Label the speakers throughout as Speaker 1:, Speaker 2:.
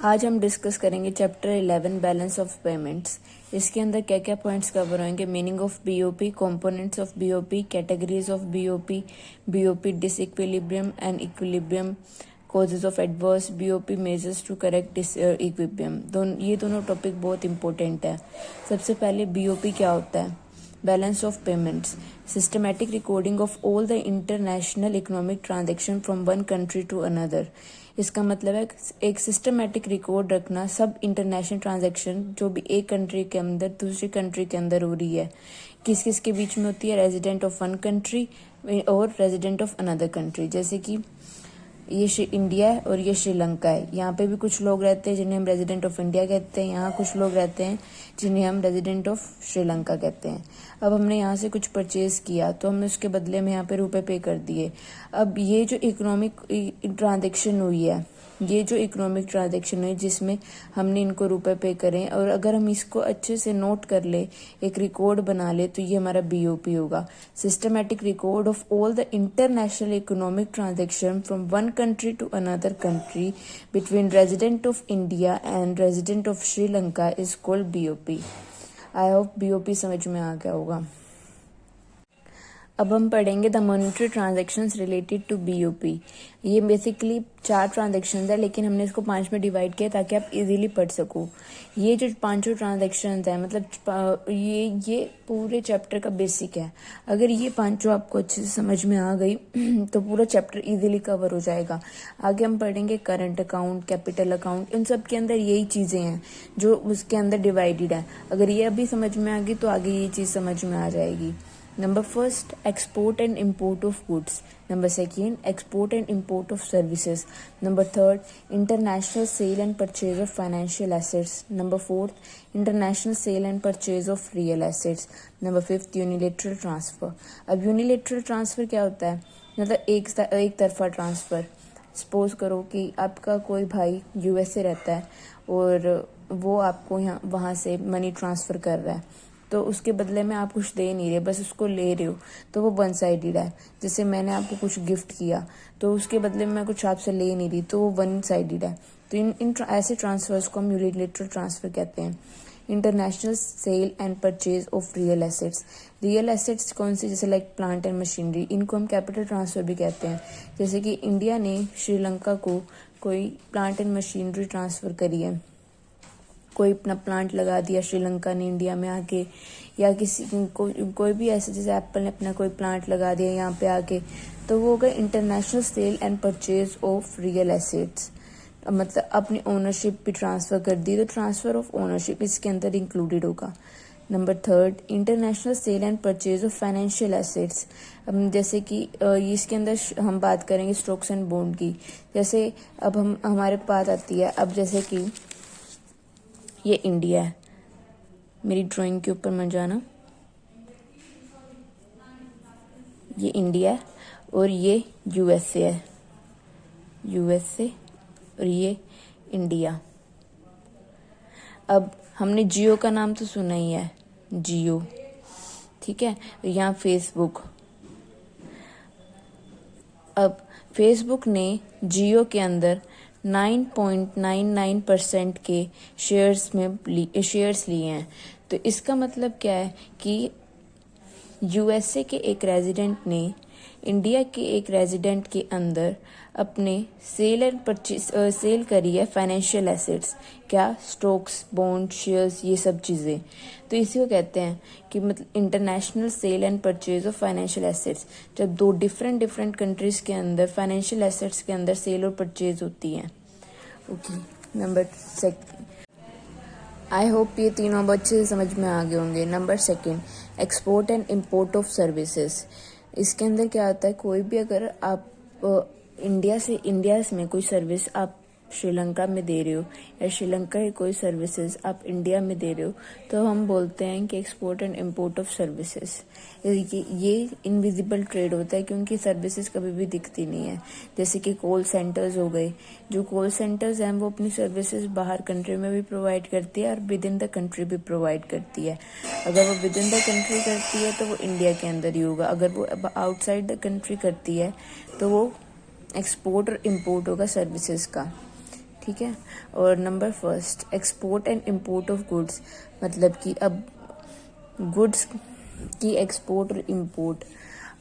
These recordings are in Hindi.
Speaker 1: आज हम डिस्कस करेंगे चैप्टर 11 बैलेंस ऑफ पेमेंट्स। इसके अंदर क्या क्या पॉइंट्स कवर होंगे? Meaning of BOP, components of BOP, categories of BOP, BOP disequilibrium and equilibrium, causes of adverse BOP, measures to correct disequilibrium. ये दोनों टॉपिक बहुत इंपॉर्टेंट है। सबसे पहले बीओपी क्या होता है? Balance of payments, systematic recording of all the international economic transaction from one country to another. इसका मतलब है एक सिस्टमैटिक रिकॉर्ड रखना सब इंटरनेशनल ट्रांजैक्शन जो भी एक कंट्री के अंदर दूसरी कंट्री के अंदर हो रही है, किस किस के बीच में होती है, रेजिडेंट ऑफ वन कंट्री और रेजिडेंट ऑफ अनदर कंट्री। जैसे कि ये इंडिया है और ये श्रीलंका है। यहाँ पे भी कुछ लोग रहते हैं जिन्हें हम रेजिडेंट ऑफ इंडिया कहते हैं, यहाँ कुछ लोग रहते हैं जिन्हें हम रेजिडेंट ऑफ श्रीलंका कहते हैं। अब हमने यहाँ से कुछ परचेज किया तो हमने उसके बदले में यहाँ पे रुपए पे कर दिए। अब ये जो इकोनॉमिक ट्रांजेक्शन हुई है, ये जो इकोनॉमिक ट्रांजेक्शन है जिसमें हमने इनको रुपए पे करें, और अगर हम इसको अच्छे से नोट कर ले, एक रिकॉर्ड बना ले, तो ये हमारा बीओपी होगा, systematic record of all the international economic transaction from one country to another country between resident of India and resident of Sri Lanka is called BOP. I hope BOP समझ में आ गया होगा। अब हम पढ़ेंगे the monetary transactions related to BOP. ये बेसिकली 4 ट्रांजैक्शंस है, लेकिन हमने इसको 5 में डिवाइड किया ताकि आप इजीली पढ़ सको। ये जो 5 ट्रांजैक्शंस है, मतलब ये पूरे चैप्टर का बेसिक है। अगर ये 5 आपको अच्छे से समझ में आ गई तो पूरा चैप्टर इजीली कवर हो जाएगा। आगे हम पढ़ेंगे करंट अकाउंट, कैपिटल अकाउंट, इन सब के अंदर यही चीजें हैं जो उसके अंदर डिवाइडेड है। अगर ये अभी समझ में आ गई तो आगे ये चीज समझ में आ जाएगी। Number first, export and import of goods. Number second, export and import of services. Number third, international sale and purchase of financial assets. Number fourth, international sale and purchase of real assets. Number fifth, unilateral transfer. अब unilateral transfer क्या होता है? मतलब एक तरफा ट्रांसफर। सपोज करो कि आपका कोई भाई यूएसए रहता है और वो आपको यहाँ वहाँ से मनी ट्रांसफर कर रहा है, तो उसके बदले में आप कुछ दे नहीं रहे, बस उसको ले रहे हो, तो वो वन साइडेड है। जैसे मैंने आपको कुछ गिफ्ट किया तो उसके बदले में मैं कुछ आपसे ले नहीं रही, तो वो वन साइडेड है। तो इन ऐसे ट्रांसफर्स को हम यूनिलैटरल ट्रांसफर कहते हैं। International sale and purchase of real assets. Real assets कौन सी? जैसे लाइक प्लांट एंड मशीनरी, इनको हम कैपिटल ट्रांसफर भी कहते हैं। जैसे कि इंडिया ने श्रीलंका को कोई प्लांट एंड मशीनरी ट्रांसफर करी है, कोई अपना प्लांट लगा दिया श्रीलंका ने इंडिया में आके, या किसी कोई भी ऐसे, जैसे एप्पल ने अपना कोई प्लांट लगा दिया यहाँ पे आके, तो वो हो गया international sale and purchase of real assets. मतलब अपनी ओनरशिप भी ट्रांसफर कर दी, तो ट्रांसफर ऑफ ओनरशिप इसके अंदर इंक्लूडेड होगा। Number third, international sale and purchase of financial assets. जैसे कि इसके अंदर हम बात करेंगे स्टॉक्स एंड बॉन्ड की। जैसे अब हमारे पास आती है, अब जैसे कि ये इंडिया है, मेरी ड्राइंग के ऊपर मत जाना, ये इंडिया है और ये यूएसए है, यूएसए और ये इंडिया। अब हमने जियो का नाम तो सुना ही है, जियो, ठीक है। यहाँ फेसबुक, अब फेसबुक ने जियो के अंदर 9.99% के शेयर्स लिए हैं। तो इसका मतलब क्या है कि यूएसए के एक रेजिडेंट ने इंडिया के एक रेजिडेंट के अंदर अपने सेल करी है फाइनेंशियल एसेट्स। क्या? स्टॉक्स, बॉन्ड, शेयर्स, ये सब चीज़ें। तो इसी को कहते हैं कि मतलब international sale and purchase of financial assets. जब 2 डिफरेंट कंट्रीज के अंदर फाइनेंशियल एसेट्स के अंदर सेल और परचेज होती है। Okay, number second, I hope ये तीनों बच्चे समझ में आ गए होंगे। Number second, export and import of services. इसके अंदर क्या होता है, कोई भी अगर आप इंडिया में कोई सर्विस आप श्रीलंका में दे रहे हो, या श्रीलंका की कोई सर्विसेज आप इंडिया में दे रहे हो, तो हम बोलते हैं कि export and import of services. ये इनविजिबल ट्रेड होता है, क्योंकि सर्विसेज कभी भी दिखती नहीं है। जैसे कि कॉल सेंटर्स हो गए, जो कॉल सेंटर्स हैं वो अपनी सर्विसेज बाहर कंट्री में भी प्रोवाइड करती है और विद इन द कंट्री भी प्रोवाइड करती है। अगर वो विद इन द कंट्री करती है तो वो इंडिया के अंदर ही होगा, अगर वो आउटसाइड द कंट्री करती है तो वो एक्सपोर्ट और इम्पोर्ट होगा सर्विसेज का, ठीक है। और number first, export and import of goods, मतलब कि अब गुड्स की एक्सपोर्ट और इम्पोर्ट,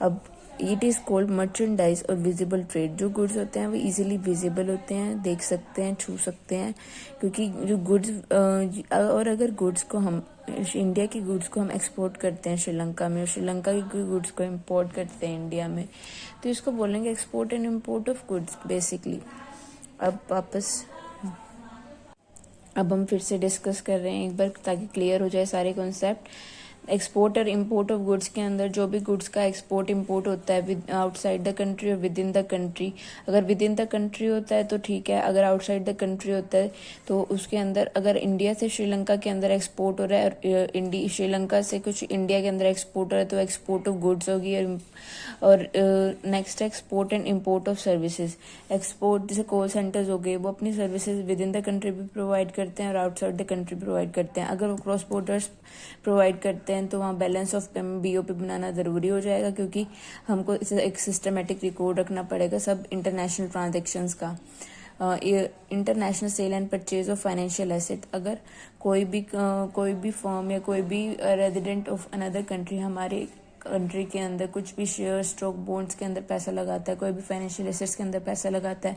Speaker 1: अब इट इज़ कॉल्ड मर्चेंडाइज और विजिबल ट्रेड। जो गुड्स होते हैं वो इजीली विजिबल होते हैं, देख सकते हैं, छू सकते हैं, क्योंकि जो गुड्स और अगर गुड्स को हम इंडिया की गुड्स को हम एक्सपोर्ट करते हैं श्रीलंका में और श्रीलंका की गुड्स को इम्पोर्ट करते हैं इंडिया में, तो इसको बोलेंगे export and import of goods basically. अब हम फिर से डिस्कस कर रहे हैं एक बार ताकि क्लियर हो जाए सारे कॉन्सेप्ट। एक्सपोर्ट और इम्पोर्ट ऑफ गुड्स के अंदर जो भी गुड्स का एक्सपोर्ट इम्पोर्ट होता है आउटसाइड द कंट्री और विद इन द कंट्री, अगर विद इन द कंट्री होता है तो ठीक है, अगर आउटसाइड द कंट्री होता है तो उसके अंदर अगर इंडिया से श्रीलंका के अंदर एक्सपोर्ट हो रहा है और श्रीलंका से कुछ इंडिया के अंदर एक्सपोर्ट हो रहा है तो एक्सपोर्ट ऑफ गुड्स होगी। और next export and import of services. Export जैसे कॉल सेंटर्स हो गए, वो अपनी services with in the country भी प्रोवाइड करते हैं और आउटसाइड द कंट्री प्रोवाइड करते हैं। अगर वो क्रॉस बॉर्डर्स प्रोवाइड करते हैं तो वहाँ बैलेंस ऑफ पेमेंट BOP बनाना ज़रूरी हो जाएगा, क्योंकि हमको इसे एक सिस्टमेटिक रिकॉर्ड रखना पड़ेगा सब इंटरनेशनल ट्रांजेक्शन्स का। International sale and purchase of financial asset, अगर कोई भी फर्म या कोई भी रेजिडेंट ऑफ अनदर कंट्री हमारे कंट्री के अंदर कुछ भी शेयर स्टॉक बॉन्ड्स के अंदर पैसा लगाता है, कोई भी फाइनेंशियल एसेट्स के अंदर पैसा लगाता है,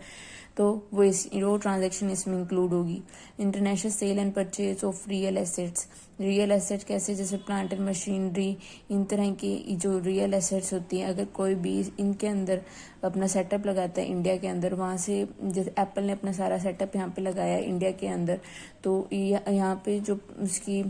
Speaker 1: तो वो ट्रांजैक्शन इसमें इंक्लूड होगी। International sale and purchase of real assets, real asset कैसे, जैसे प्लांट एंड मशीनरी, इन तरह की जो रियल एसेट्स होती हैं, अगर कोई भी इनके अंदर अपना सेटअप लगाता है इंडिया के अंदर, वहाँ से जैसे एप्पल ने अपना सारा सेटअप यहाँ पे लगाया इंडिया के अंदर, तो यहाँ पे जो उसकी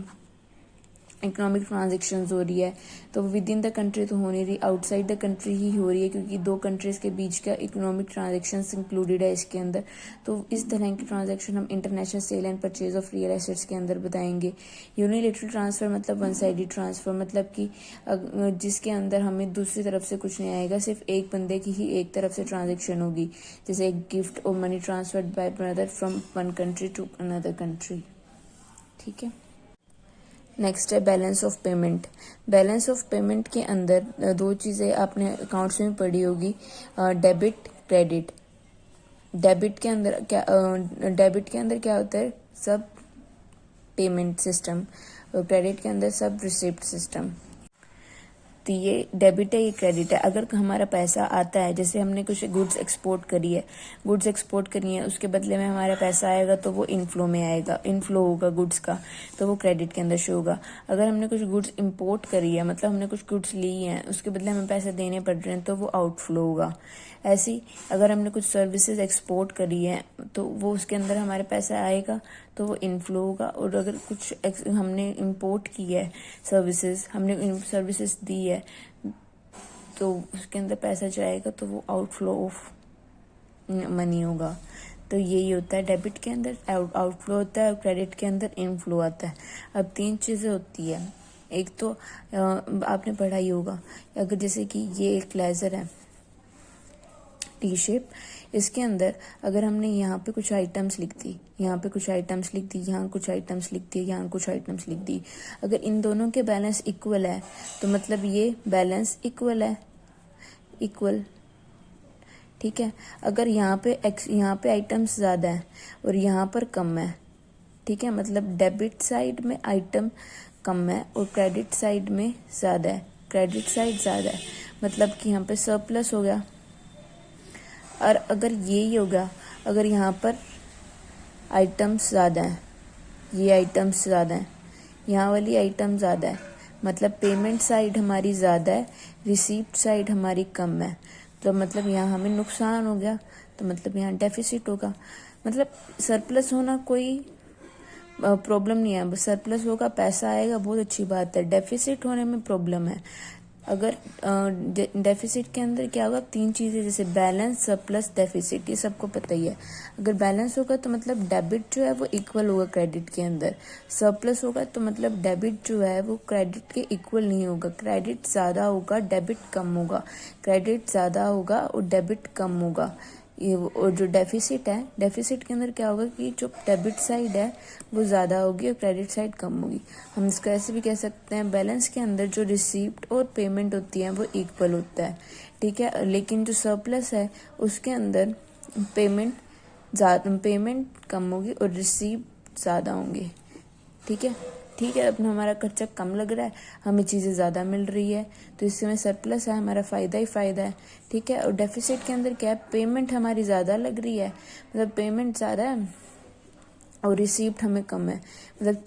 Speaker 1: इकोनॉमिक ट्रांजेक्शन्स हो रही है तो विद इन द कंट्री तो हो नहीं रही, आउटसाइड द कंट्री ही हो रही है, क्योंकि दो कंट्रीज के बीच का इकोनॉमिक ट्रांजेक्शन्स इंक्लूडेड है इसके अंदर। तो इस तरह की ट्रांजेक्शन हम international sale and purchase of real assets के अंदर बताएंगे। यूनिलेटरल ट्रांसफर मतलब वन साइडेड ट्रांसफर, मतलब कि जिसके अंदर हमें दूसरी तरफ से कुछ नहीं आएगा, सिर्फ एक बंदे की ही एक तरफ से ट्रांजेक्शन होगी, जैसे एक गिफ्ट और money transferred by brother from one country to another country. ठीक है। नेक्स्ट है balance of payment. Balance of payment के अंदर दो चीज़ें आपने अकाउंट्स में पढ़ी होगी, डेबिट क्रेडिट। डेबिट के अंदर क्या होता है, सब पेमेंट सिस्टम, और क्रेडिट के अंदर सब रिसिप्ट सिस्टम। तो ये डेबिट है, ये क्रेडिट है। अगर हमारा पैसा आता है, जैसे हमने कुछ गुड्स एक्सपोर्ट करी है, उसके बदले में हमारा पैसा आएगा तो वो इनफ्लो में आएगा, इनफ्लो होगा गुड्स का, तो वो क्रेडिट के अंदर शो होगा। अगर हमने कुछ गुड्स इंपोर्ट करी है, मतलब हमने कुछ गुड्स ली हैं, उसके बदले हमें पैसे देने पड़ रहे हैं, तो वो आउटफ्लो होगा। ऐसी अगर हमने कुछ सर्विसेज एक्सपोर्ट करी है तो वो उसके अंदर हमारे पैसा आएगा तो वो इनफ्लो होगा। और अगर कुछ हमने इंपोर्ट की है सर्विसेज, हमने सर्विसेज दी है, तो उसके अंदर पैसा जाएगा तो वो आउटफ्लो ऑफ मनी होगा। तो यही होता है, डेबिट के अंदर आउटफ्लो होता है और क्रेडिट के अंदर इनफ्लो आता है। अब तीन चीज़ें होती है, एक तो आपने पढ़ा ही होगा, अगर जैसे कि ये एक लेजर है टी शेप, इसके अंदर अगर हमने यहाँ पे कुछ आइटम्स लिख दी, यहाँ पे कुछ आइटम्स लिख दी, यहाँ कुछ आइटम्स लिख दी, यहाँ कुछ आइटम्स लिख दी, अगर इन दोनों के बैलेंस इक्वल है तो मतलब ये बैलेंस इक्वल है, इक्वल। ठीक है। अगर यहाँ पे आइटम्स ज़्यादा है और यहाँ पर कम है, ठीक है, मतलब डेबिट साइड में आइटम कम है और क्रेडिट साइड में ज़्यादा है, क्रेडिट साइड ज़्यादा है, मतलब कि यहाँ पे सरप्लस हो गया। और अगर यही होगा, अगर यहाँ पर आइटम्स ज़्यादा हैं, ये आइटम्स ज़्यादा हैं, यहाँ वाली आइटम ज़्यादा है, मतलब पेमेंट साइड हमारी ज़्यादा है, रिसीप्ट साइड हमारी कम है, तो मतलब यहाँ हमें नुकसान हो गया, तो मतलब यहाँ डेफिसिट होगा। मतलब सरप्लस होना कोई प्रॉब्लम नहीं है, सरप्लस होगा, पैसा आएगा, बहुत अच्छी बात है। डेफिसिट होने में प्रॉब्लम है। अगर डेफिसिट के अंदर क्या होगा, तीन चीज़ें, जैसे बैलेंस, सरप्लस, डेफिसिट, ये सबको पता ही है। अगर बैलेंस होगा तो मतलब डेबिट जो है वो इक्वल होगा क्रेडिट के अंदर, सरप्लस होगा तो मतलब डेबिट जो है वो क्रेडिट के इक्वल नहीं होगा, क्रेडिट ज़्यादा होगा, डेबिट कम होगा, क्रेडिट ज़्यादा होगा और डेबिट कम होगा। ये और जो डेफिसिट है, डेफिसिट के अंदर क्या होगा कि जो डेबिट साइड है वो ज़्यादा होगी और क्रेडिट साइड कम होगी। हम इसको ऐसे भी कह सकते हैं, बैलेंस के अंदर जो रिसीप्ट और पेमेंट होती है वो इक्वल होता है, ठीक है। लेकिन जो सरप्लस है उसके अंदर पेमेंट कम होगी और रिसीव ज़्यादा होंगे। ठीक है, ठीक है, अपना हमारा खर्चा कम लग रहा है, हमें चीज़ें ज़्यादा मिल रही है, तो इससे हमें सरप्लस है, हमारा फ़ायदा ही फ़ायदा है। ठीक है, और डेफिसिट के अंदर क्या है, पेमेंट हमारी ज़्यादा लग रही है, मतलब पेमेंट ज़्यादा है और रिसीप्ट हमें कम है। मतलब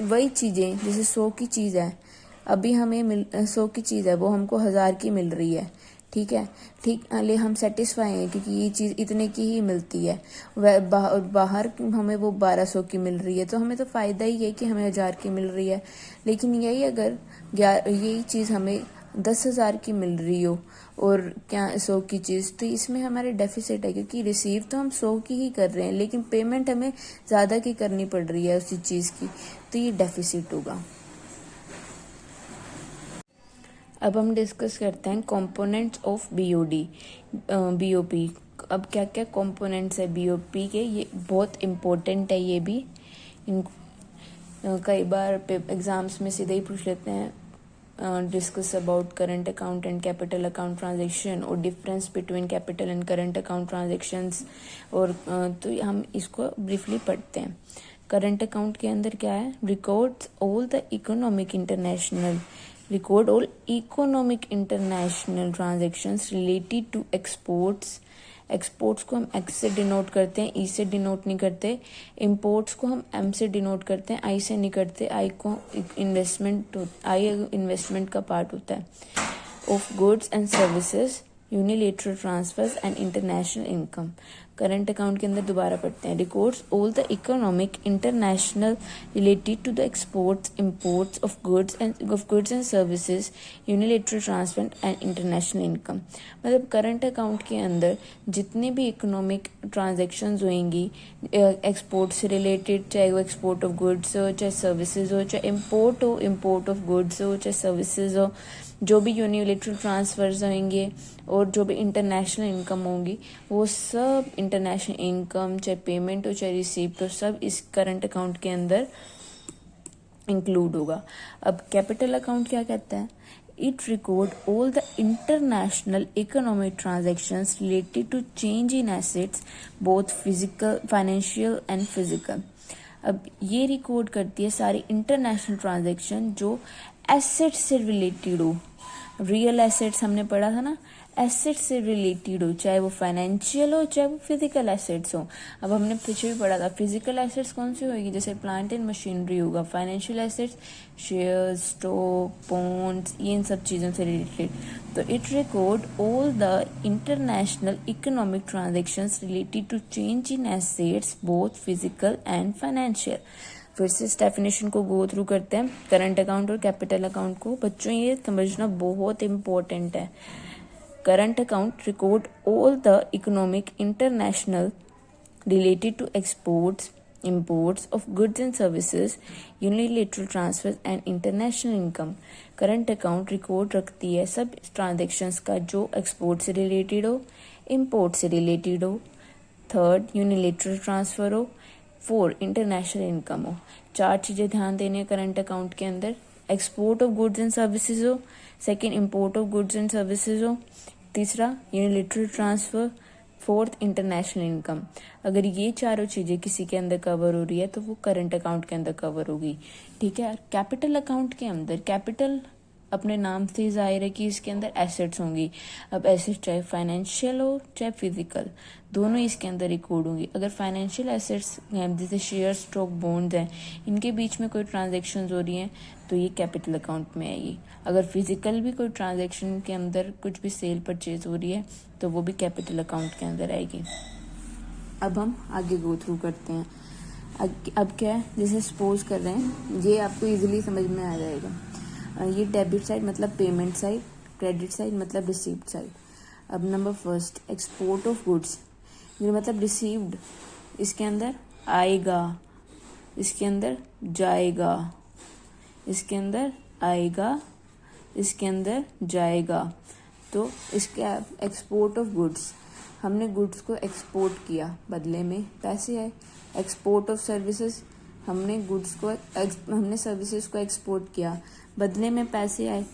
Speaker 1: वही चीज़ें जैसे 100 की चीज़ है, अभी हमें 100 की चीज़ है, वो हमको 1000 की मिल रही है। ठीक है, ठीक, ले हम सेटिस्फाई हैं क्योंकि ये चीज़ इतने की ही मिलती है। वह बाहर हमें वो 1200 की मिल रही है, तो हमें तो फ़ायदा ही है कि हमें 1000 की मिल रही है। लेकिन यही अगर यही चीज़ हमें 10,000 की मिल रही हो और क्या 100 की चीज़, तो इसमें हमारे डेफिसिट है, क्योंकि रिसीव तो हम 100 की ही कर रहे हैं लेकिन पेमेंट हमें ज़्यादा की करनी पड़ रही है उसी चीज़ की, तो ये डेफिसिट होगा। अब हम डिस्कस करते हैं कंपोनेंट्स ऑफ बीओपी। अब क्या क्या कंपोनेंट्स है बीओपी के, ये बहुत इम्पोर्टेंट है। ये भी कई बार एग्जाम्स में सीधे ही पूछ लेते हैं, discuss about current account and capital account transaction और difference between capital and current account transactions. और तो हम इसको ब्रीफली पढ़ते हैं। करंट अकाउंट के अंदर क्या है, records all economic international transactions related to exports. Exports को हम एक्स से डिनोट करते हैं, ई से डिनोट नहीं करते। इम्पोर्ट्स को हम एम से डिनोट करते हैं, आई से नहीं करते। आई इन्वेस्टमेंट का पार्ट होता है। Of goods and services, unilateral transfers and international income. Current account के अंदर दोबारा पढ़ते हैं। Records all the economic international related to the exports imports of goods and services, unilateral transfer and international income. मतलब करंट अकाउंट के अंदर जितने भी इकोनॉमिक ट्रांजेक्शन्स होंगी एक्सपोर्ट से रिलेटेड, चाहे वो एक्सपोर्ट ऑफ गुड्स हो, चाहे सर्विसेज हो, चाहे इम्पोर्ट ऑफ गुड्स हो, चाहे सर्विसेज हो, जो भी यूनिलेटरल ट्रांसफर्स होंगे और जो भी इंटरनेशनल इनकम होंगी, वो सब इंटरनेशनल इनकम, चाहे पेमेंट हो चाहे रिसीप्ट हो, सब इस करंट अकाउंट के अंदर इंक्लूड होगा। अब कैपिटल अकाउंट क्या कहता है, it record all the international economic transactions related to change in assets, both physical, financial and physical. अब ये रिकॉर्ड करती है सारी इंटरनेशनल ट्रांजेक्शन जो एसेट्स से रिलेटेड हो। रियल एसेट्स हमने पढ़ा था ना, एसेट्स से रिलेटेड हो, चाहे वो फाइनेंशियल हो चाहे वो फिजिकल एसेट्स हो। अब हमने पीछे भी पढ़ा था फिजिकल एसेट्स कौन सी होगी, जैसे प्लांट एंड मशीनरी होगा। Financial assets shares, stock, bonds, ये इन सब चीज़ों से रिलेटेड। तो it record all the international economic transactions related to change in assets, both physical and financial. फिर से इस डेफिनेशन को गो थ्रू करते हैं, करंट अकाउंट और कैपिटल अकाउंट को। बच्चों ये समझना बहुत इम्पोर्टेंट है। Current account record all the economic international related to exports, imports of goods and services, unilateral transfers and international income। Current account record रखती है सब ट्रांजेक्शन्स का जो एक्सपोर्ट से रिलेटेड हो, इम्पोर्ट से रिलेटेड हो, थर्ड यूनिलेटरल ट्रांसफर हो, फोर इंटरनेशनल इनकम हो। चार चीज़ें ध्यान देने करंट अकाउंट के अंदर, export of goods and services हो, second import of goods and services हो, तीसरा unilateral transfer, fourth international income. अगर ये चारों चीज़ें किसी के अंदर कवर हो रही है तो वो करंट अकाउंट के अंदर कवर होगी। ठीक है, कैपिटल अकाउंट के अंदर कैपिटल अपने नाम से जाहिर है कि इसके अंदर एसेट्स होंगी। अब एसेट्स चाहे फाइनेंशियल हो चाहे फिजिकल, दोनों इसके अंदर रिकॉर्ड होंगी। अगर फाइनेंशियल एसेट्स हैं जैसे शेयर, स्टॉक, बॉन्ड्स हैं, इनके बीच में कोई ट्रांजेक्शन हो रही हैं तो ये कैपिटल अकाउंट में आएगी। अगर फिजिकल भी कोई ट्रांजेक्शन के अंदर कुछ भी सेल परचेज हो रही है तो वो भी कैपिटल अकाउंट के अंदर आएगी। अब हम आगे गो थ्रू करते हैं। अब क्या है, जैसे सपोज कर रहे हैं, ये आपको इजीली समझ में आ जाएगा। ये डेबिट साइड मतलब पेमेंट साइड, क्रेडिट साइड मतलब रिसीव्ड साइड। अब number first, export of goods, ये मतलब रिसीव्ड, इसके अंदर आएगा, इसके अंदर जाएगा, इसके अंदर आएगा, इसके अंदर जाएगा। तो इसके एक्सपोर्ट ऑफ गुड्स, हमने गुड्स को एक्सपोर्ट किया, बदले में पैसे आए। एक्सपोर्ट ऑफ सर्विसेज, हमने सर्विसेज को एक्सपोर्ट किया, बदले में पैसे आए।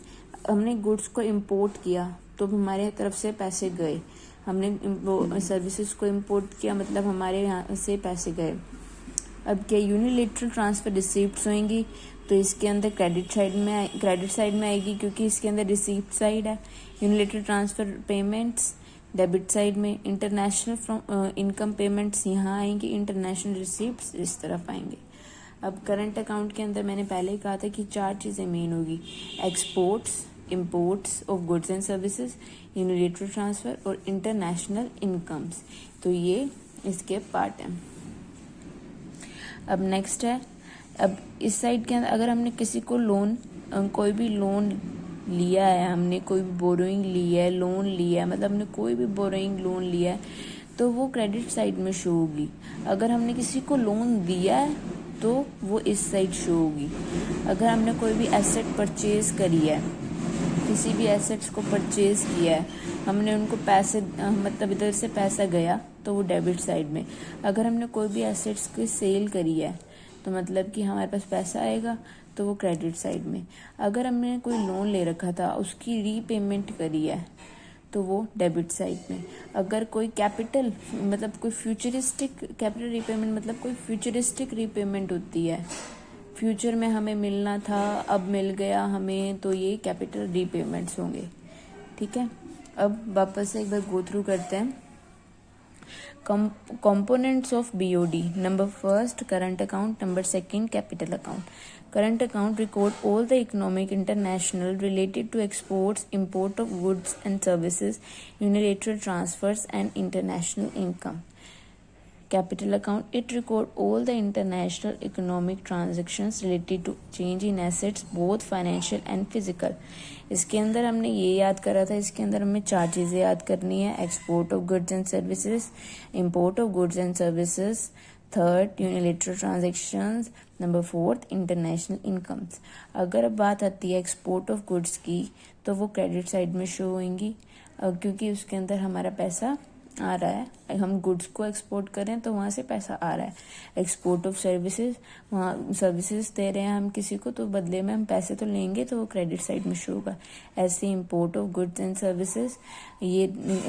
Speaker 1: हमने गुड्स को इंपोर्ट किया तो हमारे तरफ से पैसे गए। हमने वो सर्विसेज को इंपोर्ट किया, मतलब हमारे यहाँ से पैसे गए। अब क्या यूनिलेटरल ट्रांसफ़र रिसीप्ट्स होंगी, तो इसके अंदर क्रेडिट साइड में आएगी, क्योंकि इसके अंदर रिसीप्ट साइड है। Unilateral transfer payments debit side में, इंटरनेशनल फ्रॉम इनकम पेमेंट्स यहाँ आएंगी, इंटरनेशनल रिसीप्ट्स इस तरफ आएंगे। अब करंट अकाउंट के अंदर मैंने पहले ही कहा था कि 4 चीज़ें मेन होगी, exports, imports of goods and services, unilateral transfer और इंटरनेशनल इनकम्स। तो ये इसके पार्ट हैं। अब नेक्स्ट है, अब इस साइड के अंदर अगर हमने किसी को लोन, कोई भी लोन लिया है, हमने कोई भी बोरोइंग ली है, लोन लिया है, मतलब हमने कोई भी बोरोइंग लोन लिया है, तो वो क्रेडिट साइड में शो होगी। अगर हमने किसी को लोन दिया है तो वो इस साइड शो होगी। अगर हमने कोई भी एसेट परचेज करी है, किसी भी एसेट्स को परचेज किया है, हमने उनको पैसे मतलब इधर से पैसा गया तो वो डेबिट साइड में। अगर हमने कोई भी एसेट्स की सेल करी है तो मतलब कि हमारे पास पैसा आएगा, तो वो क्रेडिट साइड में। अगर हमने कोई लोन ले रखा था, उसकी रीपेमेंट करी है, तो वो डेबिट साइड में। अगर कोई कैपिटल मतलब कोई फ्यूचरिस्टिक कैपिटल रीपेमेंट, मतलब कोई फ्यूचरिस्टिक रीपेमेंट होती है, फ्यूचर में हमें मिलना था अब मिल गया हमें, तो ये कैपिटल रीपेमेंट्स होंगे। ठीक है, अब वापस से एक बार गो थ्रू करते हैं। Components of BOD: number 1 current account, number 2 capital account. Current account record all the economic international related to exports, import of goods and services, unilateral transfers and international income. Capital account, it record all the international economic transactions related to change in assets, both financial and physical. इसके अंदर हमने ये याद करा था, इसके अंदर हमें 4 चीज़ें याद करनी है, export of goods and services, import of goods and services, 3rd unilateral transactions, number 4th international incomes. अगर अब बात आती है एक्सपोर्ट ऑफ गुड्स की, तो वो क्रेडिट साइड में शो होंगी, क्योंकि उसके अंदर हमारा पैसा आ रहा है, हम गुड्स को एक्सपोर्ट करें तो वहाँ से पैसा आ रहा है। एक्सपोर्ट ऑफ सर्विसेज, वहाँ सर्विसेज दे रहे हैं हम किसी को, तो बदले में हम पैसे तो लेंगे, तो वो क्रेडिट साइड में शो होगा। ऐसे import of goods and services, ये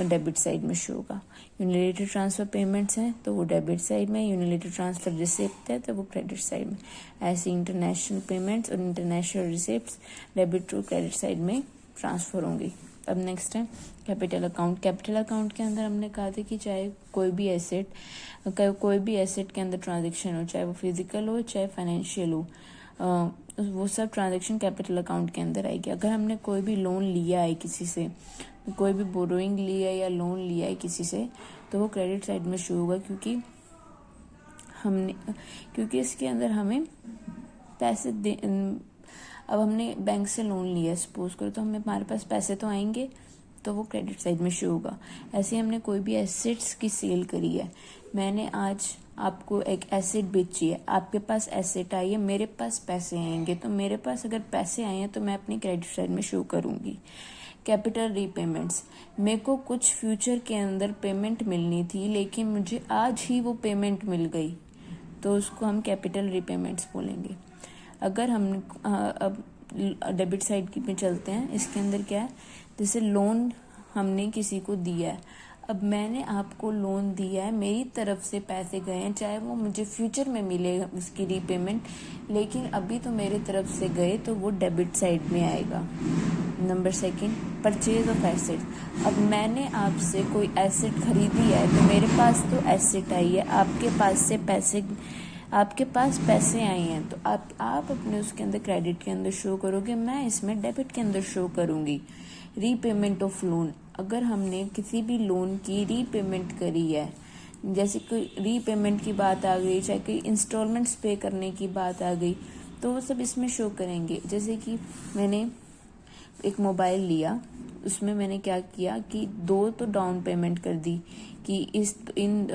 Speaker 1: डेबिट साइड में शो होगा। यूनिलेटरल ट्रांसफ़र पेमेंट्स हैं तो वो डेबिट साइड में, यूनिलेटरल ट्रांसफ़र रिसिप्ट है तो वो क्रेडिट साइड में। ऐसे इंटरनेशनल पेमेंट्स और international receipts debit to credit side में ट्रांसफ़र होंगी। अब नेक्स्ट है कैपिटल अकाउंट। कैपिटल अकाउंट के अंदर हमने कहा था कि चाहे कोई भी एसेट के अंदर ट्रांजैक्शन हो, चाहे वो फिजिकल हो चाहे फाइनेंशियल हो, वो सब ट्रांजैक्शन कैपिटल अकाउंट के अंदर आएगी। अगर हमने कोई भी लोन लिया है किसी से, कोई भी बोरोइंग लिया है या लोन लिया है किसी से, तो वो क्रेडिट साइड में शो होगा, क्योंकि इसके अंदर हमें पैसे अब हमने बैंक से लोन लिया है सपोज करो, तो हमारे पास पैसे तो आएंगे, तो वो क्रेडिट साइड में शो होगा। ऐसे हमने कोई भी एसेट्स की सेल करी है, मैंने आज आपको एक एसेट बेची है, आपके पास एसेट आई है, मेरे पास पैसे आएंगे, तो मेरे पास अगर पैसे आए हैं तो मैं अपनी क्रेडिट साइड में शो करूँगी। कैपिटल रीपेमेंट्स, मेरे को कुछ फ्यूचर के अंदर पेमेंट मिलनी थी लेकिन मुझे आज ही वो पेमेंट मिल गई, तो उसको हम कैपिटल रीपेमेंट्स बोलेंगे। अगर हम अब डेबिट साइड की पे चलते हैं, इसके अंदर क्या है, जैसे लोन हमने किसी को दिया है, अब मैंने आपको लोन दिया है, मेरी तरफ से पैसे गए हैं, चाहे वो मुझे फ्यूचर में मिले उसकी रीपेमेंट, लेकिन अभी तो मेरे तरफ से गए, तो वो डेबिट साइड में आएगा। नंबर 2 परचेज ऑफ एसेट, अब मैंने आपसे कोई एसेट खरीदी है, तो मेरे पास तो एसेट आई है, आपके पास पैसे आए हैं, तो आप अपने उसके अंदर क्रेडिट के अंदर शो करोगे, मैं इसमें डेबिट के अंदर शो करूँगी। रीपेमेंट ऑफ लोन, अगर हमने किसी भी लोन की रीपेमेंट करी है, जैसे कोई रीपेमेंट की बात आ गई, चाहे कोई इंस्टॉलमेंट्स पे करने की बात आ गई, तो वो सब इसमें शो करेंगे। जैसे कि मैंने एक मोबाइल लिया, उसमें मैंने क्या किया कि 2 तो डाउन पेमेंट कर दी, कि इन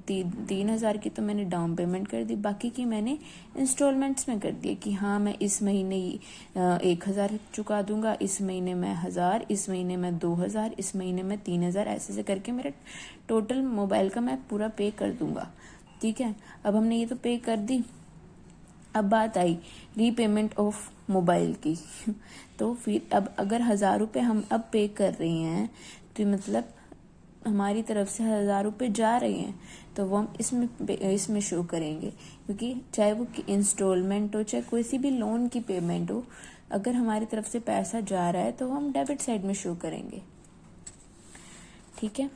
Speaker 1: 3,000 की तो मैंने डाउन पेमेंट कर दी, बाकी की मैंने इंस्टॉलमेंट्स में कर दिया कि हाँ मैं इस महीने 1,000 चुका दूंगा, इस महीने मैं 1,000, इस महीने मैं 2,000, इस महीने मैं 3,000, ऐसे करके मेरा टोटल मोबाइल का मैं पूरा पे कर दूंगा। ठीक है, अब हमने ये तो पे कर दी। अब बात आई रीपेमेंट ऑफ मोबाइल की तो फिर अब अगर 1,000 रुपये हम अब पे कर रहे हैं, तो मतलब हमारी तरफ से 1000 रुपये जा रहे हैं तो वो हम इसमें शो करेंगे, क्योंकि चाहे वो इंस्टॉलमेंट हो चाहे कोई सी भी लोन की पेमेंट हो, अगर हमारी तरफ से पैसा जा रहा है तो हम डेबिट साइड में शो करेंगे। ठीक है।